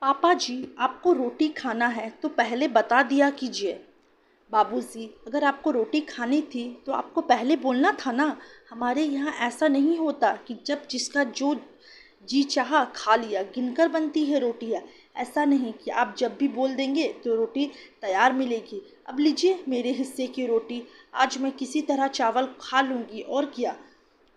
पापा जी, आपको रोटी खाना है तो पहले बता दिया कीजिए। बाबूजी, अगर आपको रोटी खानी थी तो आपको पहले बोलना था ना। हमारे यहाँ ऐसा नहीं होता कि जब जिसका जो जी चाहा खा लिया। गिनकर बनती है रोटियाँ। ऐसा नहीं कि आप जब भी बोल देंगे तो रोटी तैयार मिलेगी। अब लीजिए मेरे हिस्से की रोटी। आज मैं किसी तरह चावल खा लूँगी और क्या।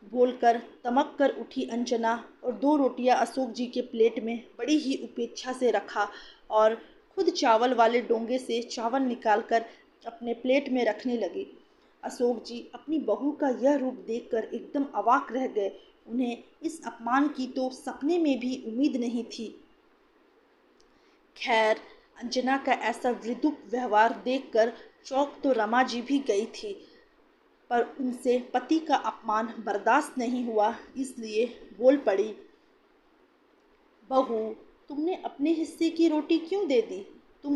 बोलकर तमक कर उठी अंजना और दो रोटियां अशोक जी के प्लेट में बड़ी ही उपेक्षा से रखा और खुद चावल वाले डोंगे से चावल निकालकर अपने प्लेट में रखने लगी। अशोक जी अपनी बहू का यह रूप देखकर एकदम अवाक रह गए। उन्हें इस अपमान की तो सपने में भी उम्मीद नहीं थी। खैर, अंजना का ऐसा विद्रूप व्यवहार देखकर चौंक तो रमा जी भी गई थी, पर उनसे पति का अपमान बर्दाश्त नहीं हुआ, इसलिए बोल पड़ी। बहू, तुमने अपने हिस्से की रोटी क्यों दे दी? तुम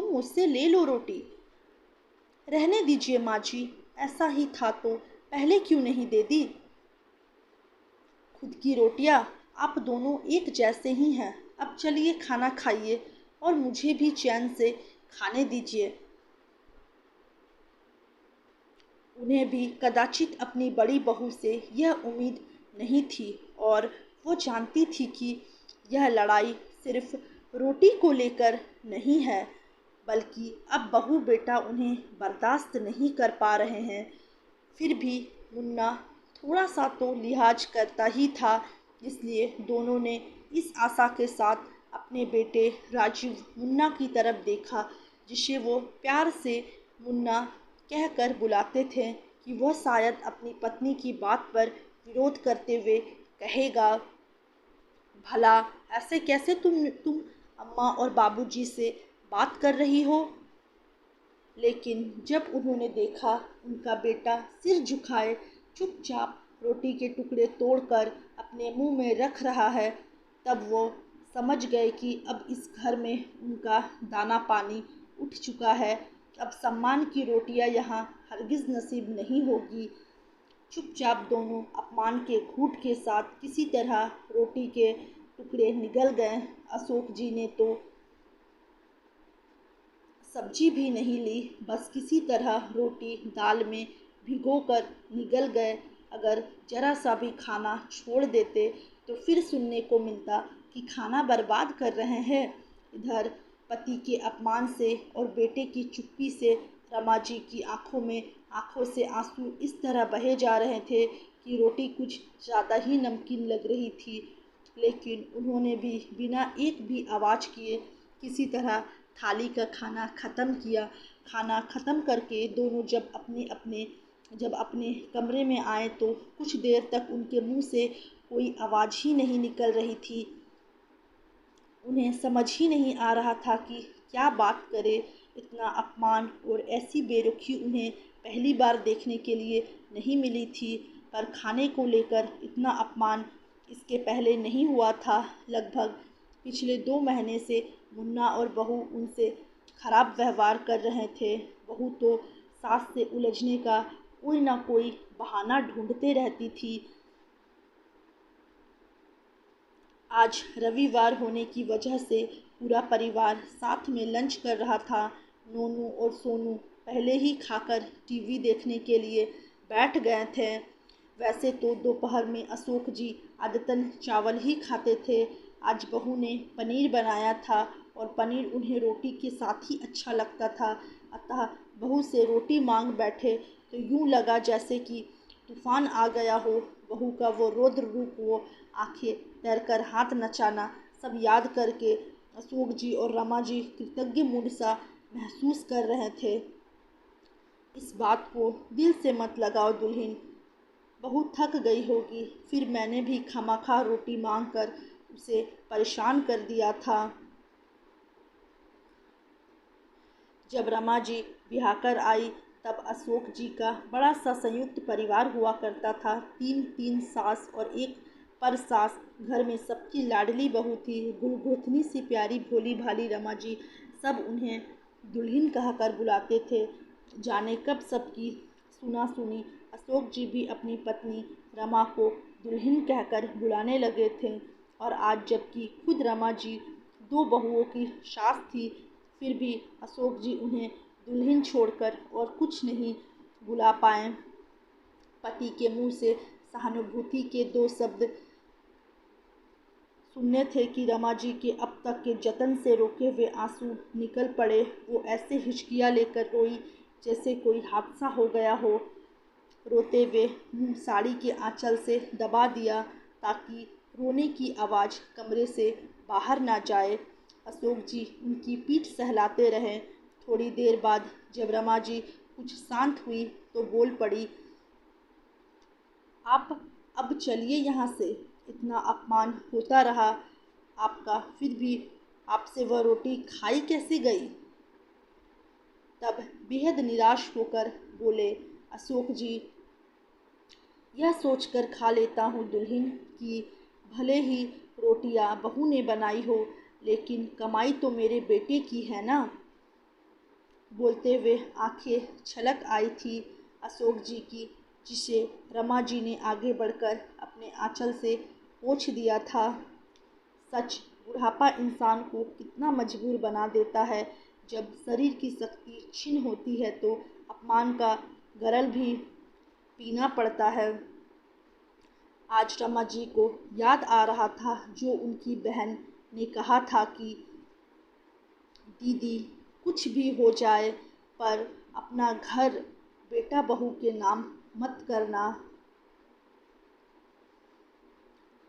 मुझसे ले लो रोटी। रहने दीजिए माँ जी, ऐसा ही था तो पहले क्यों नहीं दे दी? खुद की रोटियां आप दोनों एक जैसे ही हैं। अब चलिए खाना खाइए और मुझे भी चैन से खाने दीजिए। उन्हें भी कदाचित अपनी बड़ी बहू से यह उम्मीद नहीं थी और वो जानती थी कि यह लड़ाई सिर्फ रोटी को लेकर नहीं है, बल्कि अब बहू बेटा उन्हें बर्दाश्त नहीं कर पा रहे हैं। फिर भी मुन्ना थोड़ा सा तो लिहाज करता ही था, इसलिए दोनों ने इस आशा के साथ अपने बेटे राजीव मुन्ना की तरफ देखा, जिसे वो प्यार से मुन्ना कहकर बुलाते थे कि वह शायद अपनी पत्नी की बात पर विरोध करते हुए कहेगा, भला ऐसे कैसे तुम अम्मा और बाबूजी से बात कर रही हो। लेकिन जब उन्होंने देखा उनका बेटा सिर झुकाए चुपचाप रोटी के टुकड़े तोड़कर अपने मुंह में रख रहा है, तब वो समझ गए कि अब इस घर में उनका दाना पानी उठ चुका है। अब सम्मान की रोटियां यहाँ हरगिज नसीब नहीं होगी। चुपचाप दोनों अपमान के घूंट के साथ किसी तरह रोटी के टुकड़े निगल गए। अशोक जी ने तो सब्जी भी नहीं ली, बस किसी तरह रोटी दाल में भिगोकर निगल गए। अगर जरा सा भी खाना छोड़ देते तो फिर सुनने को मिलता कि खाना बर्बाद कर रहे हैं। इधर पति के अपमान से और बेटे की चुप्पी से रमा जी की आंखों से आंसू इस तरह बहे जा रहे थे कि रोटी कुछ ज़्यादा ही नमकीन लग रही थी। लेकिन उन्होंने भी बिना एक भी आवाज़ किए किसी तरह थाली का खाना ख़त्म किया। खाना ख़त्म करके दोनों जब अपने कमरे में आए तो कुछ देर तक उनके मुंह से कोई आवाज़ ही नहीं निकल रही थी। उन्हें समझ ही नहीं आ रहा था कि क्या बात करे। इतना अपमान और ऐसी बेरुखी उन्हें पहली बार देखने के लिए नहीं मिली थी, पर खाने को लेकर इतना अपमान इसके पहले नहीं हुआ था। लगभग पिछले 2 महीने से मुन्ना और बहू उनसे खराब व्यवहार कर रहे थे। बहू तो सास से उलझने का कोई ना कोई बहाना ढूंढते रहती थी। आज रविवार होने की वजह से पूरा परिवार साथ में लंच कर रहा था। नोनू और सोनू पहले ही खाकर टीवी देखने के लिए बैठ गए थे। वैसे तो दोपहर में अशोक जी आदतन चावल ही खाते थे। आज बहू ने पनीर बनाया था और पनीर उन्हें रोटी के साथ ही अच्छा लगता था, अतः बहू से रोटी मांग बैठे तो यूं लगा जैसे कि तूफान आ गया हो। बहू का वो रौद्र रूप, वो आंखें तैरकर हाथ नचाना, सब याद करके अशोक जी और रमा जी कृतज्ञ मूड सा महसूस कर रहे थे। इस बात को दिल से मत लगाओ दुल्हन, बहू थक गई होगी, फिर मैंने भी खामखा रोटी मांग कर उसे परेशान कर दिया था। जब रमा जी ब्याहकर आई तब अशोक जी का बड़ा सा संयुक्त परिवार हुआ करता था। तीन तीन सास और एक पर सास घर में सबकी लाडली बहू थी। गुलगोथनी सी प्यारी भोली भाली रमा जी, सब उन्हें दुल्हन कहकर बुलाते थे। जाने कब सबकी सुना सुनी अशोक जी भी अपनी पत्नी रमा को दुल्हन कहकर बुलाने लगे थे। और आज जबकि खुद रमा जी दो बहुओं की सास थी, फिर भी अशोक जी उन्हें दुल्हन छोड़कर और कुछ नहीं बुला पाए। पति के मुंह से सहानुभूति के दो शब्द सुनने थे कि रमा जी के अब तक के जतन से रोके हुए आंसू निकल पड़े। वो ऐसे हिचकियाँ लेकर रोई जैसे कोई हादसा हो गया हो। रोते हुए मुंह साड़ी के आंचल से दबा दिया ताकि रोने की आवाज़ कमरे से बाहर ना जाए। अशोक जी उनकी पीठ सहलाते रहे। थोड़ी देर बाद जब रमा जी कुछ शांत हुई तो बोल पड़ी, आप अब चलिए यहाँ से। इतना अपमान होता रहा आपका, फिर भी आपसे वह रोटी खाई कैसे गई? तब बेहद निराश होकर बोले अशोक जी, यह सोचकर खा लेता हूँ दुल्हन कि भले ही रोटियाँ बहू ने बनाई हो, लेकिन कमाई तो मेरे बेटे की है ना। बोलते हुए आंखें छलक आई थी अशोक जी की, जिसे रमा जी ने आगे बढ़कर अपने आंचल से पोंछ दिया था। सच, बुढ़ापा इंसान को कितना मजबूर बना देता है। जब शरीर की शक्ति क्षीण होती है तो अपमान का गरल भी पीना पड़ता है। आज रमा जी को याद आ रहा था जो उनकी बहन ने कहा था कि दीदी, कुछ भी हो जाए पर अपना घर बेटा बहू के नाम मत करना।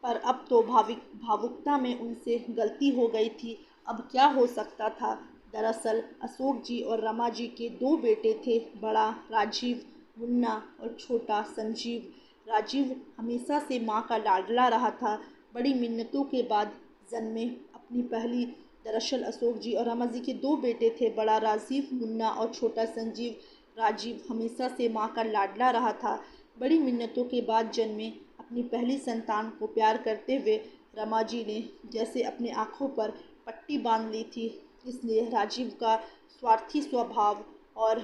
पर अब तो भावुकता में उनसे गलती हो गई थी। अब क्या हो सकता था? दरअसल अशोक जी और रमा जी के दो बेटे थे, बड़ा राजीव मुन्ना और छोटा संजीव। राजीव हमेशा से माँ का लाडला रहा था, बड़ी मिन्नतों के बाद जन्मे अपनी पहली। दरअसल अशोक जी और रमा जी के दो बेटे थे, बड़ा राजीव मुन्ना और छोटा संजीव। राजीव हमेशा से माँ का लाडला रहा था, बड़ी मिन्नतों के बाद जन्मे अपनी पहली संतान को प्यार करते हुए रमा जी ने जैसे अपनी आँखों पर पट्टी बांध ली थी। इसलिए राजीव का स्वार्थी स्वभाव और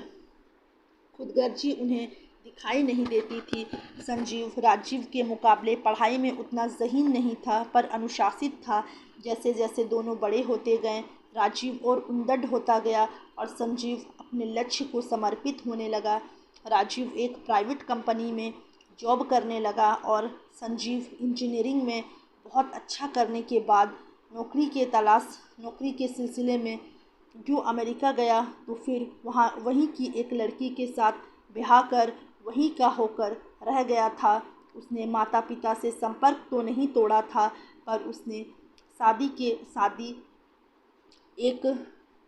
खुदगर्जी उन्हें दिखाई नहीं देती थी। संजीव राजीव के मुकाबले पढ़ाई में उतना ज़हीन नहीं था, पर अनुशासित था। जैसे जैसे दोनों बड़े होते गए, राजीव और उद्दंड होता गया और संजीव अपने लक्ष्य को समर्पित होने लगा। राजीव एक प्राइवेट कंपनी में जॉब करने लगा और संजीव इंजीनियरिंग में बहुत अच्छा करने के बाद नौकरी के सिलसिले में जो अमेरिका गया, तो फिर वहाँ वहीं की एक लड़की के साथ ब्याह कर वहीं का होकर रह गया था। उसने माता पिता से संपर्क तो नहीं तोड़ा था, पर उसने शादी एक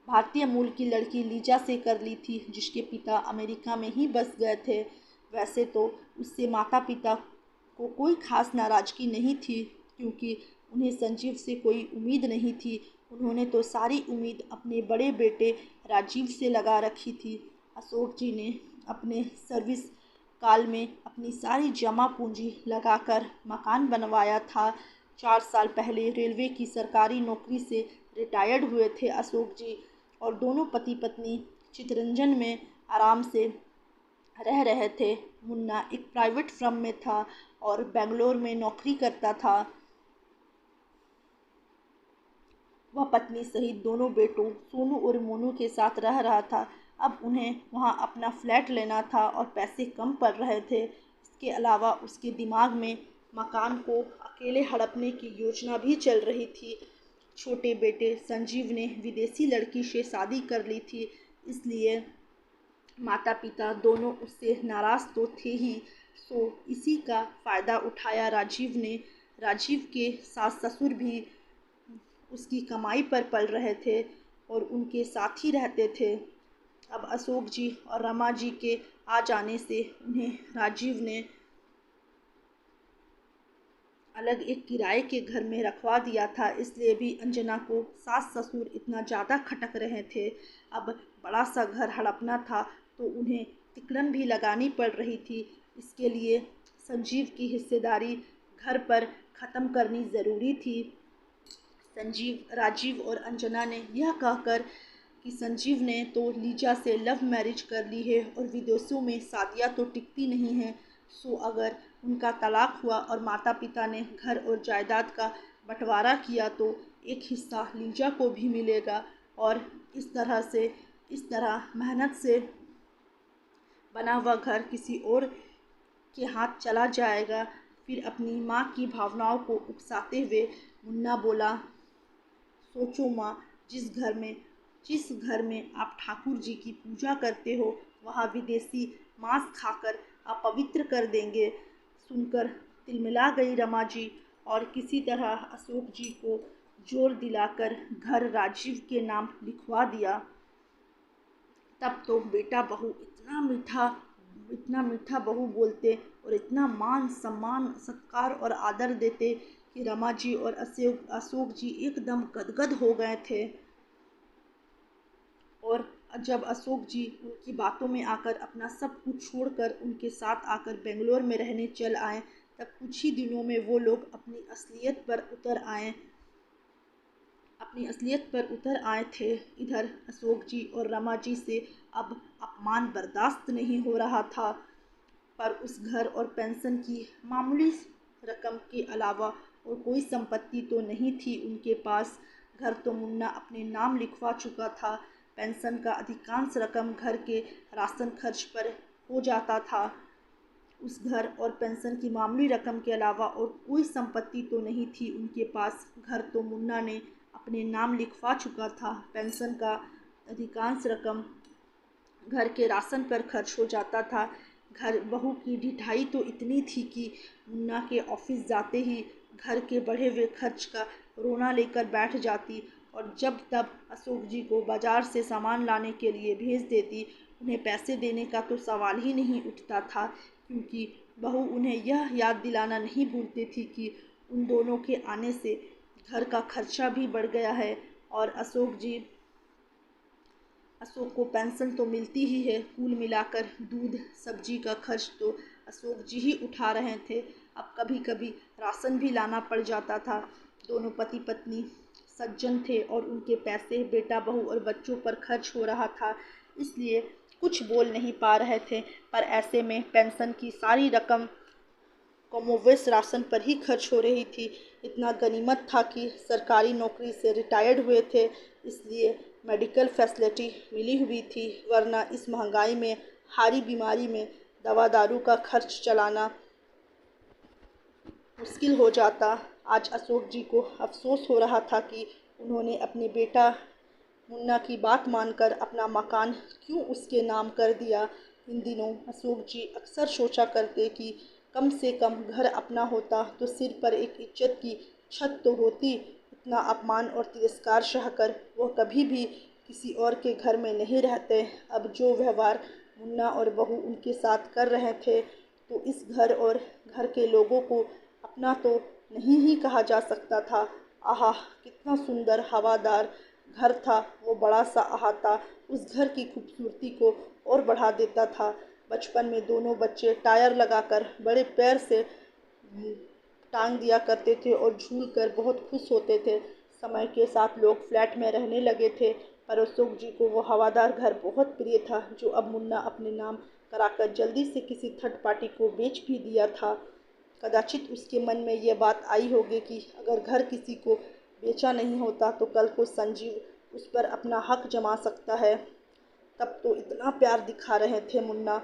भारतीय मूल की लड़की लीजा से कर ली थी, जिसके पिता अमेरिका में ही बस गए थे। वैसे तो उससे माता पिता को कोई खास नाराज़गी नहीं थी, क्योंकि उन्हें संजीव से कोई उम्मीद नहीं थी। उन्होंने तो सारी उम्मीद अपने बड़े बेटे राजीव से लगा रखी थी। अशोक जी ने अपने सर्विस काल में अपनी सारी जमा पूंजी लगाकर मकान बनवाया था। 4 साल पहले रेलवे की सरकारी नौकरी से रिटायर्ड हुए थे अशोक जी, और दोनों पति पत्नी चितरंजन में आराम से रह रहे थे। मुन्ना एक प्राइवेट फर्म में था और बेंगलोर में नौकरी करता था। वह पत्नी सहित दोनों बेटों सोनू और मोनू के साथ रह रहा था। अब उन्हें वहां अपना फ्लैट लेना था और पैसे कम पड़ रहे थे। इसके अलावा उसके दिमाग में मकान को अकेले हड़पने की योजना भी चल रही थी। छोटे बेटे संजीव ने विदेशी लड़की से शादी कर ली थी, इसलिए माता पिता दोनों उससे नाराज़ तो थे ही, सो इसी का फ़ायदा उठाया राजीव ने। राजीव के सास ससुर भी उसकी कमाई पर पल रहे थे और उनके साथ ही रहते थे। अब अशोक जी और रमा जी के आ जाने से उन्हें राजीव ने अलग एक किराए के घर में रखवा दिया था, इसलिए भी अंजना को सास ससुर इतना ज़्यादा खटक रहे थे। अब बड़ा सा घर हड़पना था तो उन्हें तिकड़म भी लगानी पड़ रही थी। इसके लिए संजीव की हिस्सेदारी घर पर ख़त्म करनी ज़रूरी थी। राजीव और अंजना ने यह कहकर कि संजीव ने तो लीजा से लव मैरिज कर ली है और विदेशों में शादियाँ तो टिकती नहीं हैं, सो अगर उनका तलाक हुआ और माता पिता ने घर और जायदाद का बंटवारा किया तो एक हिस्सा लीजा को भी मिलेगा और इस तरह मेहनत से बना हुआ घर किसी और के हाथ चला जाएगा। फिर अपनी माँ की भावनाओं को उकसाते हुए मुन्ना बोला, सोचो माँ, जिस घर में आप ठाकुर जी की पूजा करते हो वहाँ विदेशी मांस खाकर आप पवित्र कर देंगे। सुनकर तिलमिला गई रमा जी और किसी तरह अशोक जी को जोर दिलाकर घर राजीव के नाम लिखवा दिया। तब तो बेटा बहू इतना मीठा बहू बोलते और इतना मान सम्मान सत्कार और आदर देते कि रमा जी और अशोक जी एकदम गदगद हो गए थे। और जब अशोक जी उनकी बातों में आकर अपना सब कुछ छोड़कर उनके साथ आकर बेंगलोर में रहने चल आए, तब कुछ ही दिनों में वो लोग अपनी असलियत पर उतर आए थे। इधर अशोक जी और रमा जी से अब अपमान बर्दाश्त नहीं हो रहा था, पर उस घर और पेंशन की मामूली रकम के अलावा और कोई संपत्ति तो नहीं थी उनके पास। घर तो मुन्ना अपने नाम लिखवा चुका था। पेंशन का अधिकांश रकम घर के राशन खर्च पर हो जाता था। उस घर और पेंशन की मामूली रकम के अलावा और कोई संपत्ति तो नहीं थी उनके पास। घर तो मुन्ना ने अपने नाम लिखवा चुका था। पेंशन का अधिकांश रकम घर के राशन पर खर्च हो जाता था। घर बहू की ढिठाई तो इतनी थी कि मुन्ना के ऑफिस जाते ही घर के बढ़े हुए खर्च का रोना लेकर बैठ जाती और जब तब अशोक जी को बाजार से सामान लाने के लिए भेज देती। उन्हें पैसे देने का तो सवाल ही नहीं उठता था, क्योंकि बहू उन्हें यह याद दिलाना नहीं भूलती थी कि उन दोनों के आने से घर का खर्चा भी बढ़ गया है और अशोक को पेंशन तो मिलती ही है। कुल मिलाकर दूध सब्जी का खर्च तो अशोक जी ही उठा रहे थे। अब कभी कभी राशन भी लाना पड़ जाता था। दोनों पति पत्नी सज्जन थे और उनके पैसे बेटा बहू और बच्चों पर खर्च हो रहा था, इसलिए कुछ बोल नहीं पा रहे थे। पर ऐसे में पेंशन की सारी रकम कमोवेश राशन पर ही खर्च हो रही थी। इतना गनीमत था कि सरकारी नौकरी से रिटायर्ड हुए थे, इसलिए मेडिकल फैसिलिटी मिली हुई थी, वरना इस महंगाई में हारी बीमारी में दवा दारू का खर्च चलाना मुश्किल हो जाता। आज अशोक जी को अफसोस हो रहा था कि उन्होंने अपने बेटा मुन्ना की बात मानकर अपना मकान क्यों उसके नाम कर दिया। इन दिनों अशोक जी अक्सर सोचा करते कि कम से कम घर अपना होता तो सिर पर एक इज्जत की छत तो होती। इतना अपमान और तिरस्कार सहकर वह कभी भी किसी और के घर में नहीं रहते। अब जो व्यवहार मुन्ना और बहू उनके साथ कर रहे थे, तो इस घर और घर के लोगों को अपना तो नहीं ही कहा जा सकता था। आहा, कितना सुंदर हवादार घर था वो। बड़ा सा अहाता उस घर की खूबसूरती को और बढ़ा देता था। बचपन में दोनों बच्चे टायर लगाकर बड़े पैर से टांग दिया करते थे और झूल कर बहुत खुश होते थे। समय के साथ लोग फ्लैट में रहने लगे थे, पर अशोक जी को वो हवादार घर बहुत प्रिय था, जो अब मुन्ना अपने नाम कराकर जल्दी से किसी थर्ड पार्टी को बेच भी दिया था। कदाचित उसके मन में यह बात आई होगी कि अगर घर किसी को बेचा नहीं होता तो कल को संजीव उस पर अपना हक जमा सकता है। तब तो इतना प्यार दिखा रहे थे मुन्ना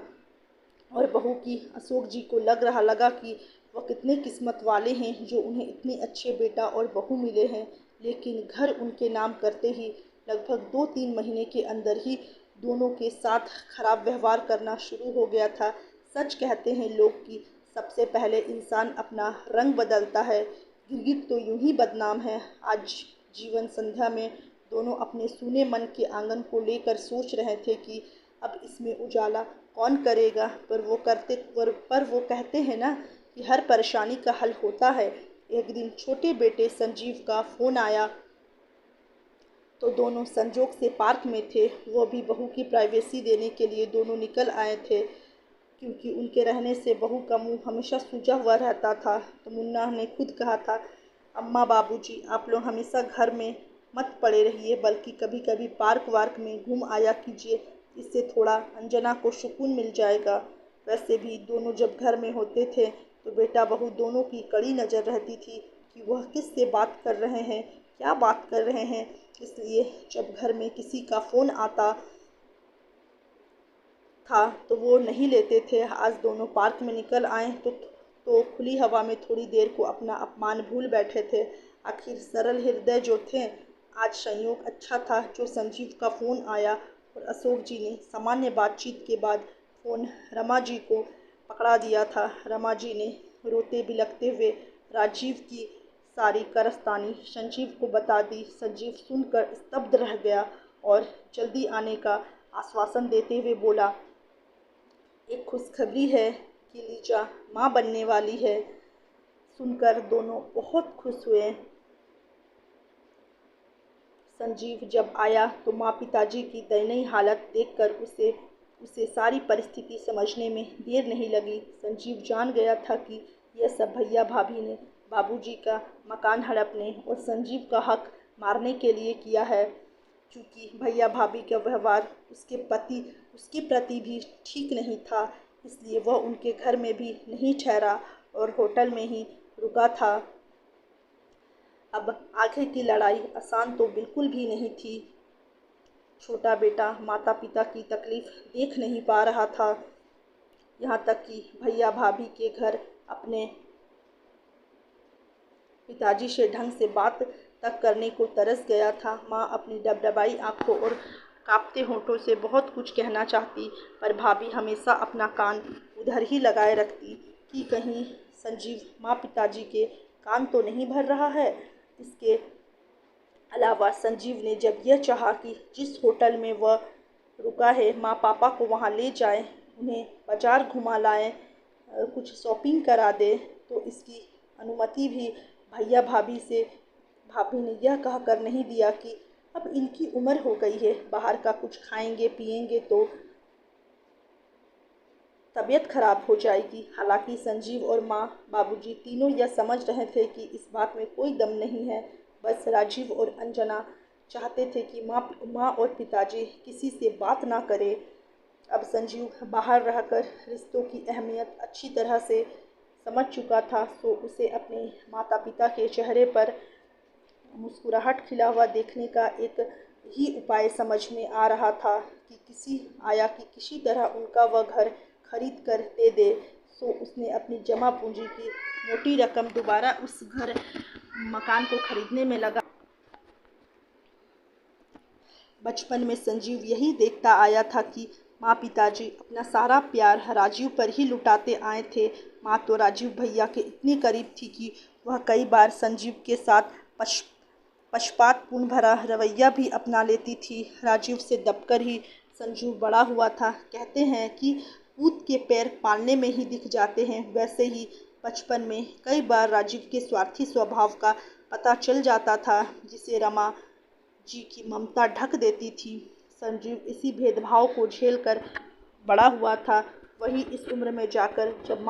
और बहू की अशोक जी को लगा कि वह कितने किस्मत वाले हैं जो उन्हें इतने अच्छे बेटा और बहू मिले हैं। लेकिन घर उनके नाम करते ही लगभग 2-3 महीने के अंदर ही दोनों के साथ खराब व्यवहार करना शुरू हो गया था। सच कहते हैं लोग कि सबसे पहले इंसान अपना रंग बदलता है। गिरगिट तो यूं ही बदनाम है। आज जीवन संध्या में दोनों अपने सूने मन के आंगन को लेकर सोच रहे थे कि अब इसमें उजाला कौन करेगा। पर वो कहते हैं ना कि हर परेशानी का हल होता है। एक दिन छोटे बेटे संजीव का फ़ोन आया तो दोनों संजोग से पार्क में थे। वो भी बहू की प्राइवेसी देने के लिए दोनों निकल आए थे, क्योंकि उनके रहने से बहू का मुंह हमेशा सूजा हुआ रहता था। तो मुन्ना ने खुद कहा था, अम्मा बाबूजी आप लोग हमेशा घर में मत पड़े रहिए, बल्कि कभी कभी पार्क वार्क में घूम आया कीजिए, इससे थोड़ा अंजना को सुकून मिल जाएगा। वैसे भी दोनों जब घर में होते थे तो बेटा बहू दोनों की कड़ी नज़र रहती थी कि वह किससे बात कर रहे हैं, क्या बात कर रहे हैं। इसलिए जब घर में किसी का फ़ोन आता था तो वो नहीं लेते थे। आज दोनों पार्क में निकल आए तो खुली हवा में थोड़ी देर को अपना अपमान भूल बैठे थे। आखिर सरल हृदय जो थे। आज संयोग अच्छा था जो संजीव का फ़ोन आया और अशोक जी ने सामान्य बातचीत के बाद फ़ोन रमा जी को पकड़ा दिया था। रमा जी ने रोते बिलखते हुए राजीव की सारी कारस्तानी संजीव को बता दी। संजीव सुनकर स्तब्ध रह गया और जल्दी आने का आश्वासन देते हुए बोला, एक खुशखबरी है कि लीजा माँ बनने वाली है। सुनकर दोनों बहुत खुश हुए। संजीव जब आया तो माँ पिताजी की दयनीय हालत देखकर उसे उसे सारी परिस्थिति समझने में देर नहीं लगी। संजीव जान गया था कि यह सब भैया भाभी ने बाबूजी का मकान हड़पने और संजीव का हक मारने के लिए किया है। क्योंकि भैया भाभी का व्यवहार उसके प्रति भी ठीक नहीं था, इसलिए वह उनके घर में भी नहीं ठहरा और होटल में ही रुका था। अब आगे की लड़ाई आसान तो बिल्कुल भी नहीं थी। छोटा बेटा माता पिता की तकलीफ देख नहीं पा रहा था। यहाँ तक कि भैया भाभी के घर अपने पिताजी से ढंग से बात तक करने को तरस गया था। माँ अपनी डबडबाई आंखों और कांपते होठों से बहुत कुछ कहना चाहती, पर भाभी हमेशा अपना कान उधर ही लगाए रखती कि कहीं संजीव माँ पिताजी के कान तो नहीं भर रहा है। इसके अलावा संजीव ने जब यह चाहा कि जिस होटल में वह रुका है माँ पापा को वहाँ ले जाएं, उन्हें बाजार घुमा लाएं, कुछ शॉपिंग करा दे, तो इसकी अनुमति भी भैया भाभी ने यह कहकर नहीं दिया कि अब इनकी उम्र हो गई है, बाहर का कुछ खाएंगे पिएंगे तो तबीयत खराब हो जाएगी। हालांकि संजीव और माँ बाबूजी तीनों यह समझ रहे थे कि इस बात में कोई दम नहीं है। बस राजीव और अंजना चाहते थे कि माँ और पिताजी किसी से बात ना करें। अब संजीव बाहर रहकर रिश्तों की अहमियत अच्छी तरह से समझ चुका था, तो उसे अपने माता पिता के चेहरे पर मुस्कुराहट खिला हुआ देखने का एक ही उपाय समझ में आ रहा था कि किसी तरह उनका वह घर खरीद कर दे दे। सो उसने अपनी जमा पूंजी की मोटी रकम दोबारा उस मकान को खरीदने में लगा। बचपन में संजीव यही देखता आया था कि माँ पिताजी अपना सारा प्यार राजीव पर ही लुटाते आए थे। माँ तो राजीव भैया के इतनी करीब थी कि वह कई बार संजीव के साथ पक्षपातपूर्ण भरा रवैया भी अपना लेती थी। राजीव से दबकर ही संजीव बड़ा हुआ था। कहते हैं कि पूत के पैर पालने में ही दिख जाते हैं, वैसे ही बचपन में कई बार राजीव के स्वार्थी स्वभाव का पता चल जाता था, जिसे रमा जी की ममता ढक देती थी। संजीव इसी भेदभाव को झेलकर बड़ा हुआ था। वही इस उम्र में जाकर जब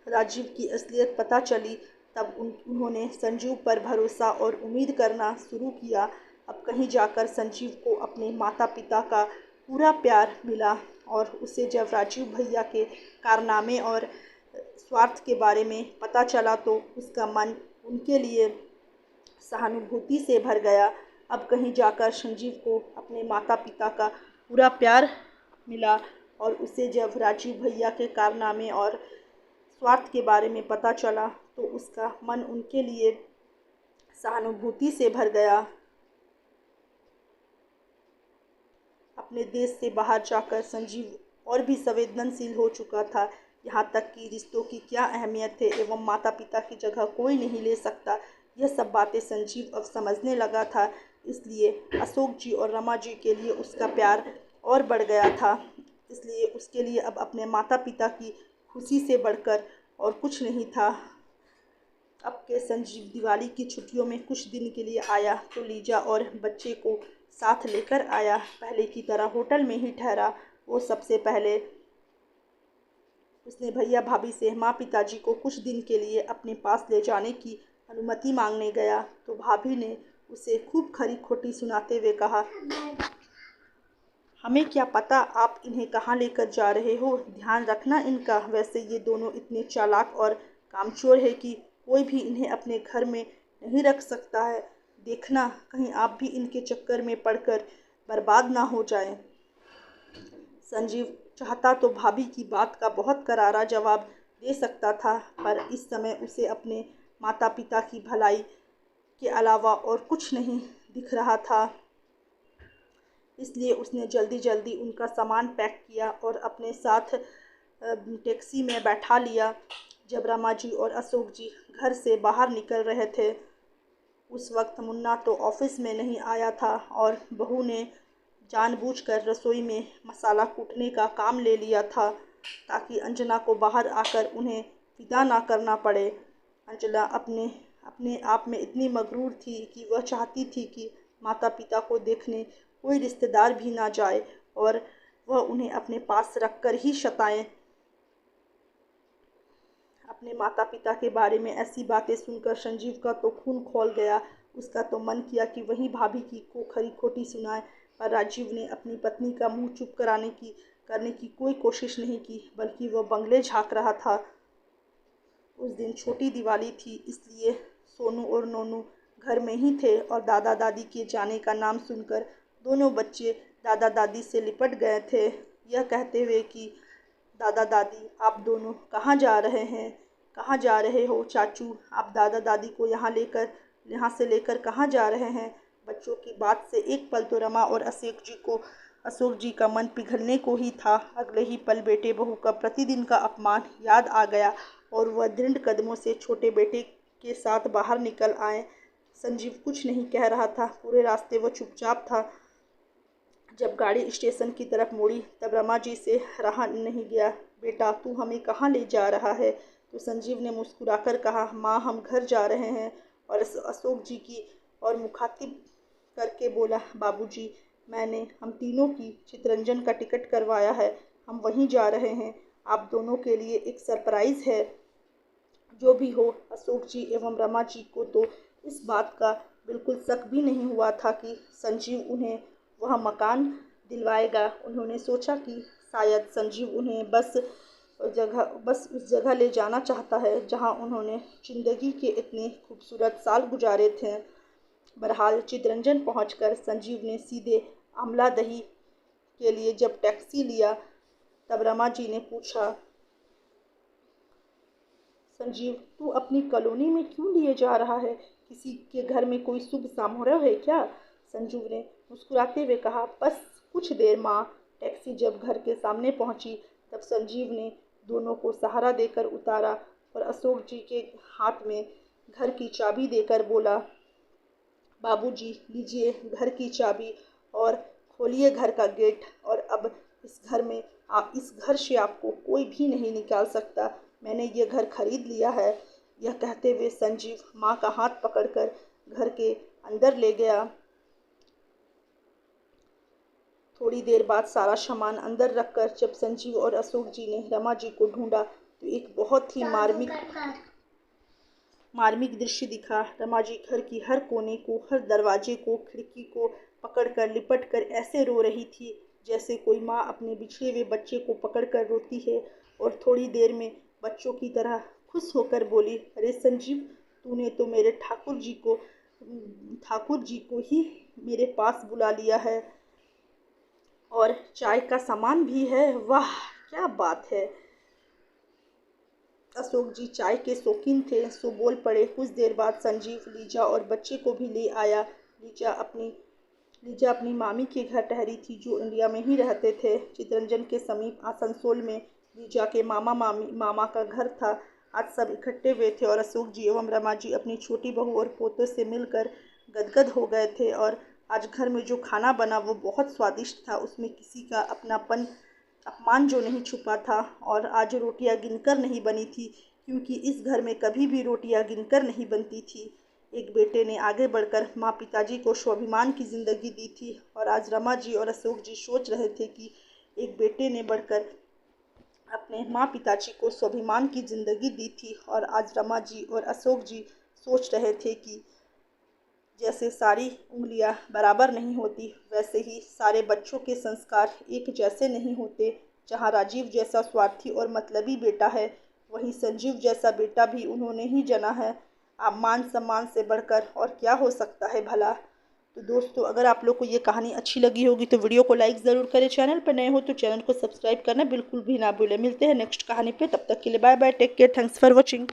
राजीव की असलियत पता चली, तब उन्होंने संजीव पर भरोसा और उम्मीद करना शुरू किया। अब कहीं जाकर संजीव को अपने माता पिता का पूरा प्यार मिला और उसे जब राजीव भैया के कारनामे और स्वार्थ के बारे में पता चला तो उसका मन उनके लिए सहानुभूति से भर गया। अब कहीं जाकर संजीव को अपने माता पिता का पूरा प्यार मिला और उसे जब राजीव भैया के कारनामे और स्वार्थ के बारे में पता चला तो उसका मन उनके लिए सहानुभूति से भर गया। अपने देश से बाहर जाकर संजीव और भी संवेदनशील हो चुका था। यहाँ तक कि रिश्तों की क्या अहमियत है एवं माता पिता की जगह कोई नहीं ले सकता, यह सब बातें संजीव अब समझने लगा था। इसलिए अशोक जी और रमा जी के लिए उसका प्यार और बढ़ गया था। इसलिए उसके लिए अब अपने माता पिता की खुशी से बढ़कर और कुछ नहीं था। अब के संजीव दिवाली की छुट्टियों में कुछ दिन के लिए आया तो लीजा और बच्चे को साथ लेकर आया। पहले की तरह होटल में ही ठहरा। वो सबसे पहले उसने भैया भाभी से माँ पिताजी को कुछ दिन के लिए अपने पास ले जाने की अनुमति मांगने गया तो भाभी ने उसे खूब खरी खोटी सुनाते हुए कहा, हमें क्या पता आप इन्हें कहाँ लेकर जा रहे हो, ध्यान रखना इनका। वैसे ये दोनों इतने चालाक और कामचोर है कि कोई भी इन्हें अपने घर में नहीं रख सकता है। देखना कहीं आप भी इनके चक्कर में पड़कर बर्बाद ना हो जाएं। संजीव चाहता तो भाभी की बात का बहुत करारा जवाब दे सकता था, पर इस समय उसे अपने माता पिता की भलाई के अलावा और कुछ नहीं दिख रहा था। इसलिए उसने जल्दी जल्दी उनका सामान पैक किया और अपने साथ टैक्सी में बैठा लिया। जब रमा जी और अशोक जी घर से बाहर निकल रहे थे, उस वक्त मुन्ना तो ऑफिस में नहीं आया था और बहू ने जानबूझकर रसोई में मसाला कूटने का काम ले लिया था, ताकि अंजना को बाहर आकर उन्हें विदा ना करना पड़े। अंजना अपने अपने आप में इतनी मगरूर थी कि वह चाहती थी कि माता पिता को देखने कोई रिश्तेदार भी ना जाए और वह उन्हें अपने पास रखकर ही सताए। अपने माता पिता के बारे में ऐसी बातें सुनकर संजीव का तो खून खौल गया। उसका तो मन किया कि वही भाभी की को खरी खोटी सुनाए, पर राजीव ने अपनी पत्नी का मुंह चुप करने की कोई कोशिश नहीं की, बल्कि वह बंगले झांक रहा था। उस दिन छोटी दिवाली थी, इसलिए सोनू और नोनू घर में ही थे और दादा दादी के जाने का नाम सुनकर दोनों बच्चे दादा दादी से लिपट गए थे, यह कहते हुए कि दादा दादी आप दोनों कहाँ जा रहे हैं? कहाँ जा रहे हो चाचू? आप दादा दादी को यहाँ से लेकर कहाँ जा रहे हैं? बच्चों की बात से एक पल तो रमा और अशोक जी का मन पिघलने को ही था। अगले ही पल बेटे बहू का प्रतिदिन का अपमान याद आ गया और वह दृढ़ कदमों से छोटे बेटे के साथ बाहर निकल आए। संजीव कुछ नहीं कह रहा था, पूरे रास्ते वह चुपचाप था। जब गाड़ी स्टेशन की तरफ मुड़ी तब रमा जी से रहा नहीं गया। बेटा तू हमें कहाँ ले जा रहा है? तो संजीव ने मुस्कुराकर कहा, माँ हम घर जा रहे हैं। और अशोक जी की और मुखातिब करके बोला, बाबूजी मैंने हम तीनों की चितरंजन का टिकट करवाया है, हम वहीं जा रहे हैं। आप दोनों के लिए एक सरप्राइज़ है। जो भी हो, अशोक जी एवं रमा जी को तो इस बात का बिल्कुल शक भी नहीं हुआ था कि संजीव उन्हें वह मकान दिलवाएगा। उन्होंने सोचा कि शायद संजीव उन्हें बस उस जगह ले जाना चाहता है जहां उन्होंने जिंदगी के इतने खूबसूरत साल गुजारे थे। बहरहाल चितरंजन पहुंचकर संजीव ने सीधे आमलादही के लिए जब टैक्सी लिया, तब रमा जी ने पूछा, संजीव तू अपनी कॉलोनी में क्यों लिए जा रहा है? किसी के घर में कोई शुभ समारोह है क्या? संजीव ने मुस्कुराते हुए कहा, बस कुछ देर माँ। टैक्सी जब घर के सामने पहुंची तब संजीव ने दोनों को सहारा देकर उतारा और अशोक जी के हाथ में घर की चाबी देकर बोला, बाबूजी लीजिए घर की चाबी और खोलिए घर का गेट। और अब इस घर से आपको कोई भी नहीं निकाल सकता। मैंने ये घर खरीद लिया है। यह कहते हुए संजीव माँ का हाथ पकड़कर घर के अंदर ले गया। थोड़ी देर बाद सारा सामान अंदर रखकर जब संजीव और अशोक जी ने रमा जी को ढूंढा तो एक बहुत ही मार्मिक दृश्य दिखा। रमा जी घर की हर कोने को, हर दरवाजे को, खिड़की को पकड़कर लिपट कर ऐसे रो रही थी जैसे कोई माँ अपने बिछड़े हुए बच्चे को पकड़कर रोती है। और थोड़ी देर में बच्चों की तरह खुश होकर बोली, अरे संजीव तूने तो मेरे ठाकुर जी को ही मेरे पास बुला लिया है और चाय का सामान भी है। वाह क्या बात है। अशोक जी चाय के शौकीन थे, सो बोल पड़े। कुछ देर बाद संजीव लीजा और बच्चे को भी ले आया। लीजा अपनी मामी के घर ठहरी थी, जो इंडिया में ही रहते थे। चितरंजन के समीप आसनसोल में लीजा के मामा का घर था। आज सब इकट्ठे हुए थे और अशोक जी एवं रमा जी अपनी छोटी बहू और पोतों से मिलकर गदगद हो गए थे। और आज घर में जो खाना बना वो बहुत स्वादिष्ट था, उसमें किसी का अपमान जो नहीं छुपा था। और आज रोटियां गिनकर नहीं बनी थी, क्योंकि इस घर में कभी भी रोटियां गिनकर नहीं बनती थी। एक बेटे ने आगे बढ़कर माँ पिताजी को स्वाभिमान की ज़िंदगी दी थी और आज रमा जी और अशोक जी सोच रहे थे कि एक बेटे ने बढ़कर अपने माँ पिताजी को स्वाभिमान की ज़िंदगी दी थी। और आज रमा जी और अशोक जी सोच रहे थे कि जैसे सारी उंगलियां बराबर नहीं होती, वैसे ही सारे बच्चों के संस्कार एक जैसे नहीं होते। जहाँ राजीव जैसा स्वार्थी और मतलबी बेटा है, वहीं संजीव जैसा बेटा भी उन्होंने ही जना है। आप मान सम्मान से बढ़कर और क्या हो सकता है भला। तो दोस्तों, अगर आप लोग को ये कहानी अच्छी लगी होगी तो वीडियो को लाइक ज़रूर करें। चैनल पर नए हो तो चैनल को सब्सक्राइब करना बिल्कुल भी ना भूलें। मिलते हैं नेक्स्ट कहानी पे, तब तक के लिए bye bye, take care, thanks for watching.